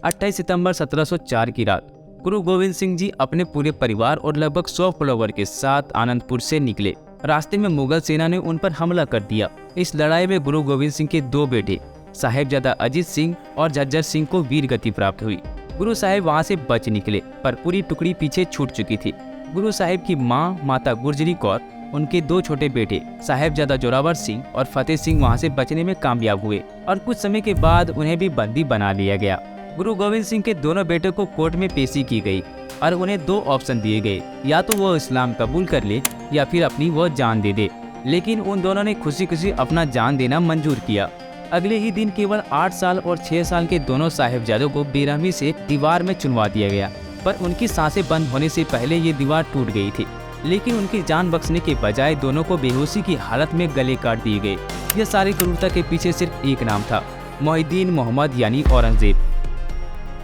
28 सितंबर 1704 की रात गुरु गोविंद सिंह जी अपने पूरे परिवार और लगभग 100 फॉलोवर के साथ आनंदपुर से निकले। रास्ते में मुगल सेना ने उन पर हमला कर दिया। इस लड़ाई में गुरु गोविंद सिंह के 2 बेटे साहिबजादा अजीत सिंह और झज्जर सिंह को वीर गति प्राप्त हुई। गुरु साहिब वहां से बच निकले, पर पूरी टुकड़ी पीछे छूट चुकी थी। गुरु साहिब की मां माता गुर्जरी कौर, उनके 2 छोटे बेटे साहिबजादा जोरावर सिंह और फतेह सिंह वहां से बचने में कामयाब हुए और कुछ समय के बाद उन्हें भी बंदी बना लिया गया। गुरु गोविंद सिंह के दोनों बेटों को कोर्ट में पेशी की गई और उन्हें 2 ऑप्शन दिए गए, या तो वो इस्लाम कबूल कर ले या फिर अपनी वो जान दे दे। लेकिन उन दोनों ने खुशी खुशी अपना जान देना मंजूर किया। अगले ही दिन केवल 8 साल और 6 साल के दोनों साहिबजादों को बेरहमी से दीवार में चुनवा दिया गया, पर उनकी सांसें बंद होने से पहले ये दीवार टूट गई थी। लेकिन उनकी जान बख्शने के बजाय दोनों को बेहोशी की हालत में गले काट दिए गए। यह सारी क्रूरता के पीछे सिर्फ एक नाम था, मोहिउद्दीन मोहम्मद यानी औरंगजेब।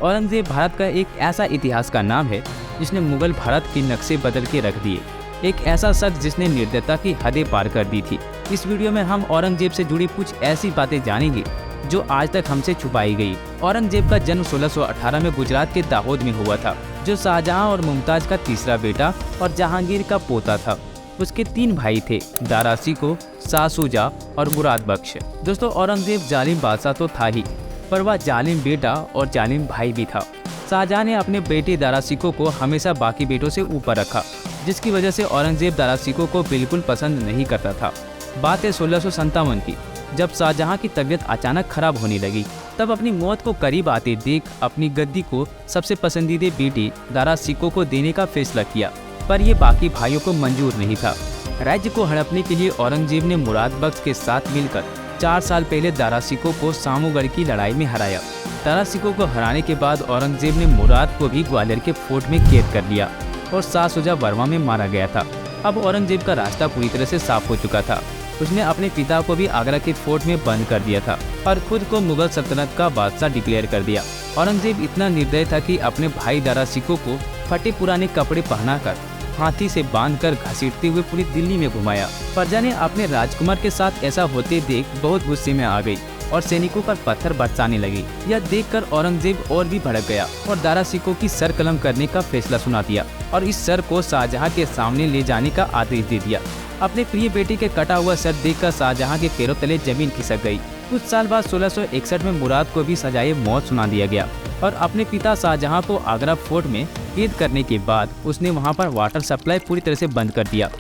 औरंगजेब भारत का एक ऐसा इतिहास का नाम है जिसने मुगल भारत के नक्शे बदल के रख दिए। एक ऐसा शख्स जिसने निर्दयता की हदें पार कर दी थी। इस वीडियो में हम औरंगजेब से जुड़ी कुछ ऐसी बातें जानेंगे जो आज तक हमसे छुपाई गई। औरंगजेब का जन्म 1618 में गुजरात के दाहोद में हुआ था, जो शाहजहां और मुमताज का तीसरा बेटा और जहांगीर का पोता था। उसके 3 भाई थे, दारा शिकोह, शाह शुजा और मुराद बख्श। दोस्तों, औरंगजेब जालिम बादशाह तो था ही, पर वह जालिम बेटा और जालिम भाई भी था। शाहजहां ने अपने बेटे दारा शिकोह को हमेशा बाकी बेटों से ऊपर रखा, जिसकी वजह से औरंगजेब दारा शिकोह को बिल्कुल पसंद नहीं करता था। बात है 1657 की, जब शाहजहां की तबीयत अचानक खराब होने लगी। तब अपनी मौत को करीब आते देख अपनी गद्दी को सबसे पसंदीदा बेटे दारा शिकोह को देने का फैसला किया, पर ये बाकी भाइयों को मंजूर नहीं था। राज्य को हड़पने के लिए औरंगजेब ने मुराद बख्श के साथ मिलकर 4 साल पहले दारा शिकोह को सामूगढ़ की लड़ाई में हराया। दारा शिकोह को हराने के बाद औरंगजेब ने मुराद को भी ग्वालियर के फोर्ट में कैद कर लिया और शाह शुजा बर्मा में मारा गया था। अब औरंगजेब का रास्ता पूरी तरह से साफ हो चुका था। उसने अपने पिता को भी आगरा के फोर्ट में बंद कर दिया था और खुद को मुगल सल्तनत का बादशाह डिक्लेयर कर दिया। औरंगजेब इतना निर्दयी था कि अपने भाई दारा शिकोह को फटे पुराने कपड़े पहनाकर हाथी से बांधकर घसीटते हुए पूरी दिल्ली में घुमाया। प्रजा ने अपने राजकुमार के साथ ऐसा होते देख बहुत गुस्से में आ गई और सैनिकों पर पत्थर बरसाने लगी। यह देखकर औरंगजेब और भी भड़क गया और दारा शिकोह की सर कलम करने का फैसला सुना दिया और इस सर को शाहजहां के सामने ले जाने का आदेश दे दिया। अपने प्रिय बेटे के कटा हुआ सर देखकर शाहजहां के पैरों तले जमीन खिसक गई। कुछ साल बाद 1661 में मुराद को भी सजाए मौत सुना दिया गया और अपने पिता शाहजहां को आगरा फोर्ट में कैद करने के बाद उसने वहां पर वाटर सप्लाई पूरी तरह से बंद कर दिया।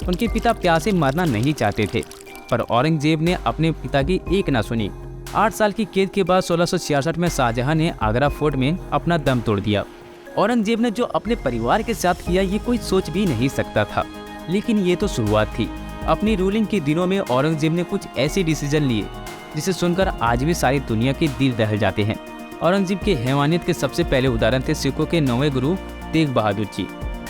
उनके पिता प्यासे मरना नहीं चाहते थे, पर औरंगजेब ने अपने पिता की एक न सुनी। 8 साल की कैद के बाद 1666 में शाहजहां ने आगरा फोर्ट में अपना दम तोड़ दिया। औरंगजेब ने जो अपने परिवार के साथ किया ये कोई सोच भी नहीं सकता था, लेकिन ये तो शुरुआत थी। अपनी रूलिंग के दिनों में औरंगजेब ने कुछ ऐसे डिसीजन लिए जिसे सुनकर आज भी सारी दुनिया के दिल दहल जाते हैं। औरंगजेब के हैवानियत के सबसे पहले उदाहरण थे सिखों के 9वें गुरु तेग बहादुर जी।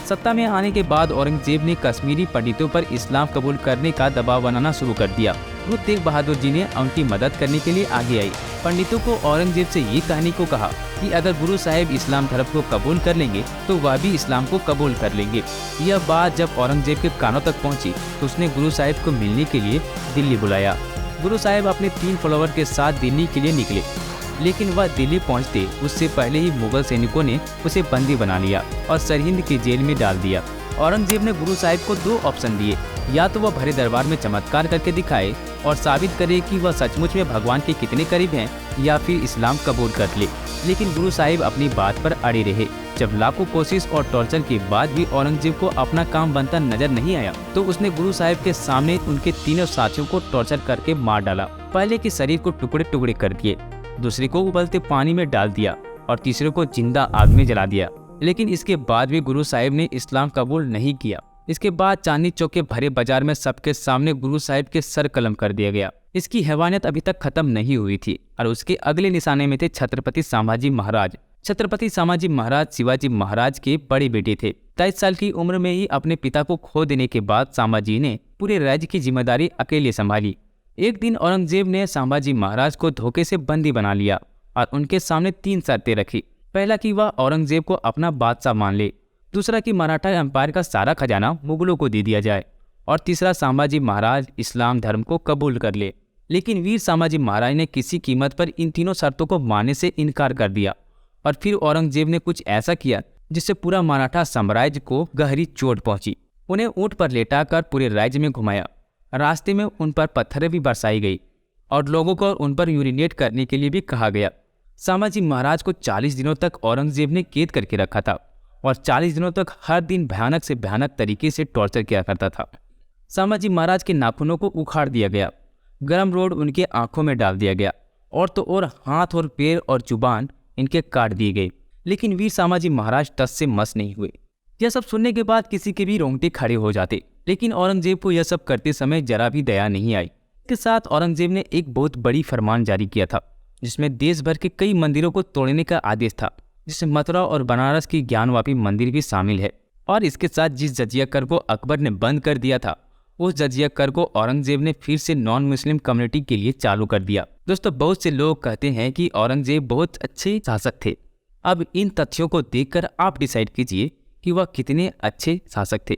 सत्ता में आने के बाद औरंगजेब ने कश्मीरी पंडितों पर इस्लाम कबूल करने का दबाव बनाना शुरू कर दिया। गुरु तेग बहादुर जी ने उनकी मदद करने के लिए आगे आई। पंडितों को औरंगजेब से ये कहने को कहा कि अगर गुरु साहिब इस्लाम धर्म को कबूल कर लेंगे तो वह भी इस्लाम को कबूल कर लेंगे। यह बात जब औरंगजेब के कानों तक पहुंची तो उसने गुरु साहिब को मिलने के लिए दिल्ली बुलाया। गुरु साहिब अपने 3 फॉलोवर के साथ दिल्ली के लिए निकले, लेकिन वह दिल्ली पहुंचते उससे पहले ही मुगल सैनिकों ने उसे बंदी बना लिया और सरहिंद की जेल में डाल दिया। औरंगजेब ने गुरु साहिब को 2 ऑप्शन दिए, या तो वह भरे दरबार में चमत्कार करके दिखाए और साबित करे कि वह सचमुच में भगवान के कितने करीब हैं, या फिर इस्लाम कबूल कर ले। लेकिन गुरु साहिब अपनी बात पर अड़े रहे। जब लाखों कोशिश और टॉर्चर के बाद भी औरंगजेब को अपना काम बनता नजर नहीं आया तो उसने गुरु साहिब के सामने उनके तीनों साथियों को टॉर्चर करके मार डाला। पहले के शरीर को टुकड़े टुकड़े कर दिए, दूसरे को उबलते पानी में डाल दिया और तीसरे को जिंदा आग में जला दिया। लेकिन इसके बाद भी गुरु साहिब ने इस्लाम कबूल नहीं किया। इसके बाद चांदनी चौक के भरे बाजार में सबके सामने गुरु साहिब के सर कलम कर दिया गया। इसकी हैवानियत अभी तक खत्म नहीं हुई थी और उसके अगले निशाने में थे छत्रपति संभाजी महाराज। छत्रपति संभाजी महाराज शिवाजी महाराज के बड़े बेटे थे। 23 साल की उम्र में ही अपने पिता को खो देने के बाद संभाजी ने पूरे राज्य की जिम्मेदारी अकेले संभाली। एक दिन औरंगजेब ने संभाजी महाराज को धोखे से बंदी बना लिया और उनके सामने 3 शर्तें रखी। पहला कि वह औरंगजेब को अपना बादशाह मान ले, दूसरा कि मराठा एम्पायर का सारा खजाना मुगलों को दे दिया जाए और तीसरा संभाजी महाराज इस्लाम धर्म को कबूल कर ले। लेकिन वीर संभाजी महाराज ने किसी कीमत पर इन तीनों शर्तों को मानने से इनकार कर दिया और फिर औरंगजेब ने कुछ ऐसा किया जिससे पूरा मराठा साम्राज्य को गहरी चोट पहुंची। उन्हें ऊंट पर लेटाकर पूरे राज्य में घुमाया। रास्ते में उन पर पत्थरें भी बरसाई गई और लोगों को उन पर यूरिनेट करने के लिए भी कहा गया। संभाजी महाराज को 40 दिनों तक औरंगजेब ने कैद करके रखा था और 40 दिनों तक हर दिन भयानक से भयानक तरीके से टॉर्चर किया करता था। संभाजी महाराज के नाखूनों को उखाड़ दिया गया, गर्म रोड उनके आंखों में डाल दिया गया और तो और हाथ और पैर और जुबान इनके काट दिए गए। लेकिन वीर संभाजी महाराज टस से मस नहीं हुए। यह सब सुनने के बाद किसी के भी रोंगटे खड़े हो जाते, लेकिन औरंगजेब को यह सब करते समय जरा भी दया नहीं आई। इसके साथ औरंगजेब ने एक बहुत बड़ी फरमान जारी किया था जिसमें देश भर के कई मंदिरों को तोड़ने का आदेश था, जिसमें मथुरा और बनारस की ज्ञानवापी मंदिर भी शामिल है। और इसके साथ जिस जजिया कर को अकबर ने बंद कर दिया था, उस जजिया कर को औरंगजेब ने फिर से नॉन मुस्लिम कम्युनिटी के लिए चालू कर दिया। दोस्तों, बहुत से लोग कहते हैं कि औरंगजेब बहुत अच्छे शासक थे। अब इन तथ्यों को देखकर आप डिसाइड कीजिए कि वह कितने अच्छे शासक थे।